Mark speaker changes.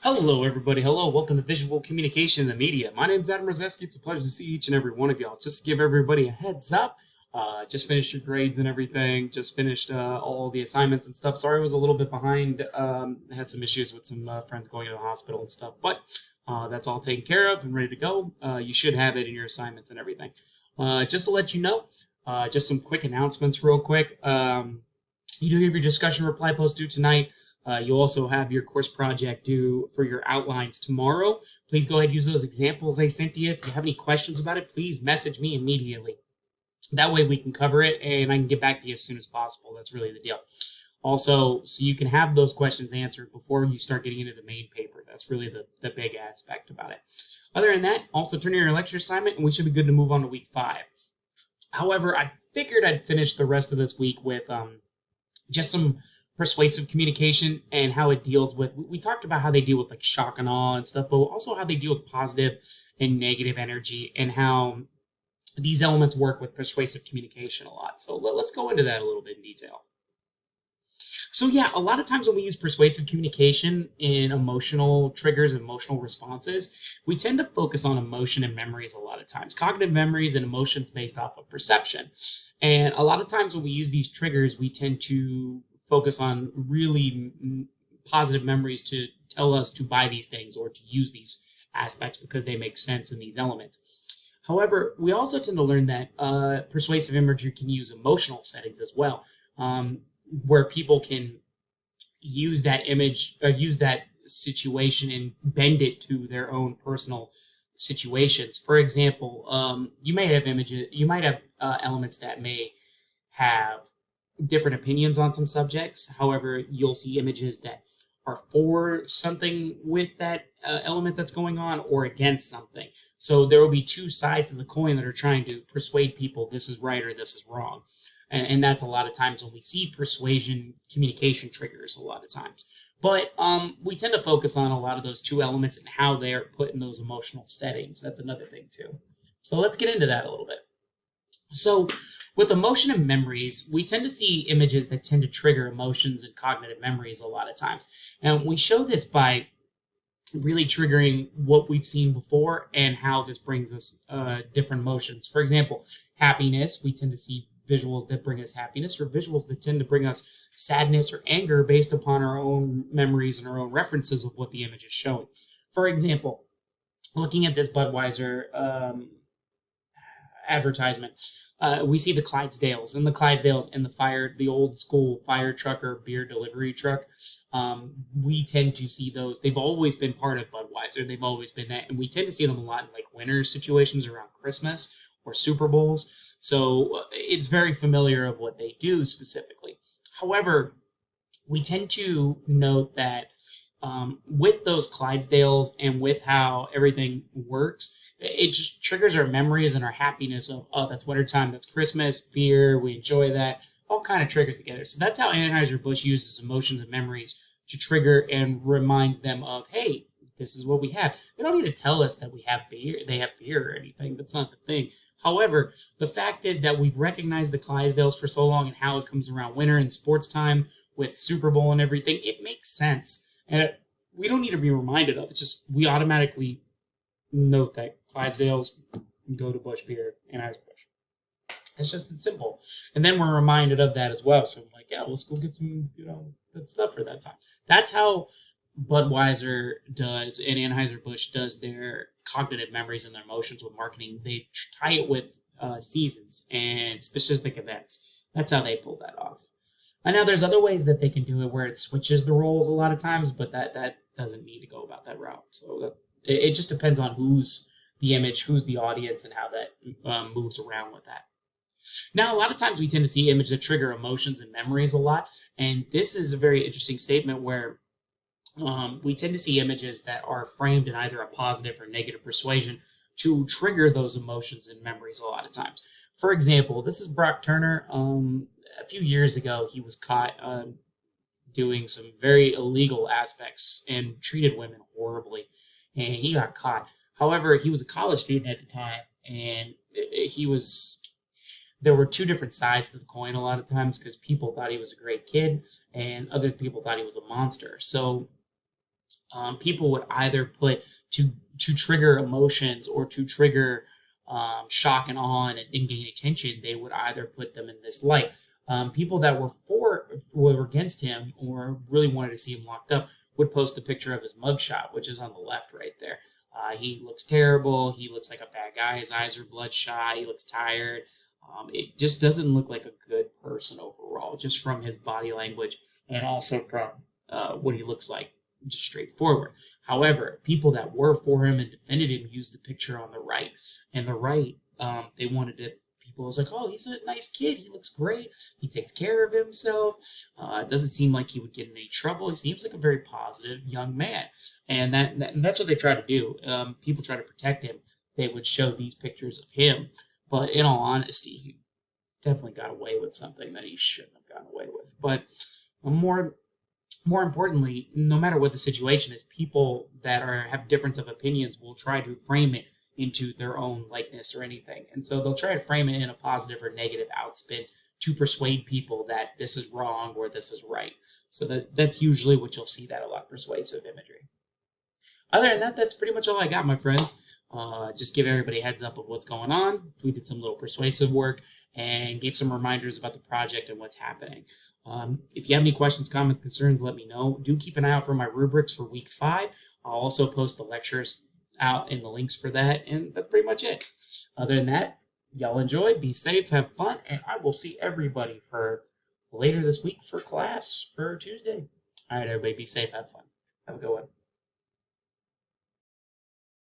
Speaker 1: Hello, everybody. Hello. Welcome to Visual Communication in the Media. My name is Adam Rozeski. It's a pleasure to see each and every one of y'all. Just to give everybody a heads up, just finished your grades and everything. Just finished all the assignments and stuff. Sorry I was a little bit behind. I had some issues with some friends going to the hospital and stuff, but that's all taken care of and ready to go. You should have it in your assignments and everything. Just to let you know, just some quick announcements real quick. You do have your discussion reply post due tonight. You'll also have your course project due for your outlines tomorrow. Please go ahead and use those examples I sent to you. If you have any questions about it, please message me immediately. That way we can cover it and I can get back to you as soon as possible. That's really the deal. Also, so you can have those questions answered before you start getting into the main paper. That's really the big aspect about it. Other than that, also turn in your lecture assignment and we should be good to move on to week 5. However, I figured I'd finish the rest of this week with just some persuasive communication and how it deals with, we talked about how they deal with like shock and awe and stuff, but also how they deal with positive and negative energy and how these elements work with persuasive communication a lot. So let's go into that a little bit in detail. So yeah, a lot of times when we use persuasive communication in emotional triggers, emotional responses, we tend to focus on emotion and memories a lot of times. Cognitive memories and emotions based off of perception. And a lot of times when we use these triggers, we tend to focus on really positive memories to tell us to buy these things or to use these aspects because they make sense in these elements. However, we also tend to learn that persuasive imagery can use emotional settings as well. Where people can use that image, use that situation and bend it to their own personal situations. For example, you may have images, you might have elements that may have different opinions on some subjects. However, you'll see images that are for something with that element that's going on or against something. So there will be two sides of the coin that are trying to persuade people this is right or this is wrong. And that's a lot of times when we see persuasion communication triggers a lot of times. But we tend to focus on a lot of those two elements and how they're put in those emotional settings. That's another thing too. So let's get into that a little bit. So with emotion and memories, we tend to see images that tend to trigger emotions and cognitive memories a lot of times. And we show this by really triggering what we've seen before and how this brings us different emotions. For example, happiness, we tend to see visuals that bring us happiness or visuals that tend to bring us sadness or anger based upon our own memories and our own references of what the image is showing. For example, looking at this Budweiser advertisement, we see the Clydesdales and the old school fire truck or beer delivery truck. We tend to see those. They've always been part of Budweiser. They've always been that, and we tend to see them a lot in like winter situations around Christmas or Super Bowls. So it's very familiar of what they do specifically. However, we tend to note that with those Clydesdales and with how everything works, it just triggers our memories and our happiness of, oh, that's wintertime, that's Christmas, beer, we enjoy that, all kind of triggers together. So that's how Anheuser-Busch uses emotions and memories to trigger and reminds them of, hey, this is what we have. They don't need to tell us that they have beer or anything. That's not the thing. However, the fact is that we've recognized the Clydesdales for so long and how it comes around winter and sports time with Super Bowl and everything, it makes sense. And we don't need to be reminded of. It's just we automatically note that Clydesdales go to Busch Beer and Anheuser-Busch. It's just it's simple. And then we're reminded of that as well. So I'm like, yeah, let's go get some, good stuff for that time. That's how Budweiser does and Anheuser-Busch does their cognitive memories and their emotions with marketing. They tie it with seasons and specific events. That's how they pull that off. I know there's other ways that they can do it where it switches the roles a lot of times, but that doesn't need to go about that route. So it just depends on who's the image, who's the audience, and how that moves around with that. Now, a lot of times we tend to see images that trigger emotions and memories a lot, and this is a very interesting statement where we tend to see images that are framed in either a positive or negative persuasion to trigger those emotions and memories a lot of times. For example, this is Brock Turner. A few years ago, he was caught doing some very illegal aspects and treated women horribly, and he got caught. However, he was a college student at the time, and there were two different sides to the coin a lot of times because people thought he was a great kid, and other people thought he was a monster. So people would either put to trigger emotions or to trigger shock and awe and gain attention. They would either put them in this light. People that were against him or really wanted to see him locked up would post a picture of his mugshot, which is on the left right there. He looks terrible. He looks like a bad guy. His eyes are bloodshot. He looks tired. It just doesn't look like a good person overall, just from his body language and also from what he looks like, just straightforward. However, people that were for him and defended him used the picture on the right. And the right, they wanted to, people was like, oh, he's a nice kid. He looks great. He takes care of himself. It doesn't seem like he would get in any trouble. He seems like a very positive young man. And that's what they try to do. People try to protect him. They would show these pictures of him. But in all honesty, he definitely got away with something that he shouldn't have gotten away with. But more importantly, no matter what the situation is, people that have difference of opinions will try to frame it into their own likeness or anything. And so they'll try to frame it in a positive or negative outspin to persuade people that this is wrong or this is right. So that's usually what you'll see, that a lot, persuasive imagery. Other than that, that's pretty much all I got, my friends. Just give everybody a heads up of what's going on. We did some little persuasive work and gave some reminders about the project and what's happening. If you have any questions, comments, concerns, let me know. Do keep an eye out for my rubrics for week 5. I'll also post the lectures out and the links for that, and that's pretty much it. Other than that, y'all enjoy, be safe, have fun, and I will see everybody for later this week for class for Tuesday. All right, everybody, be safe, have fun. Have a good one.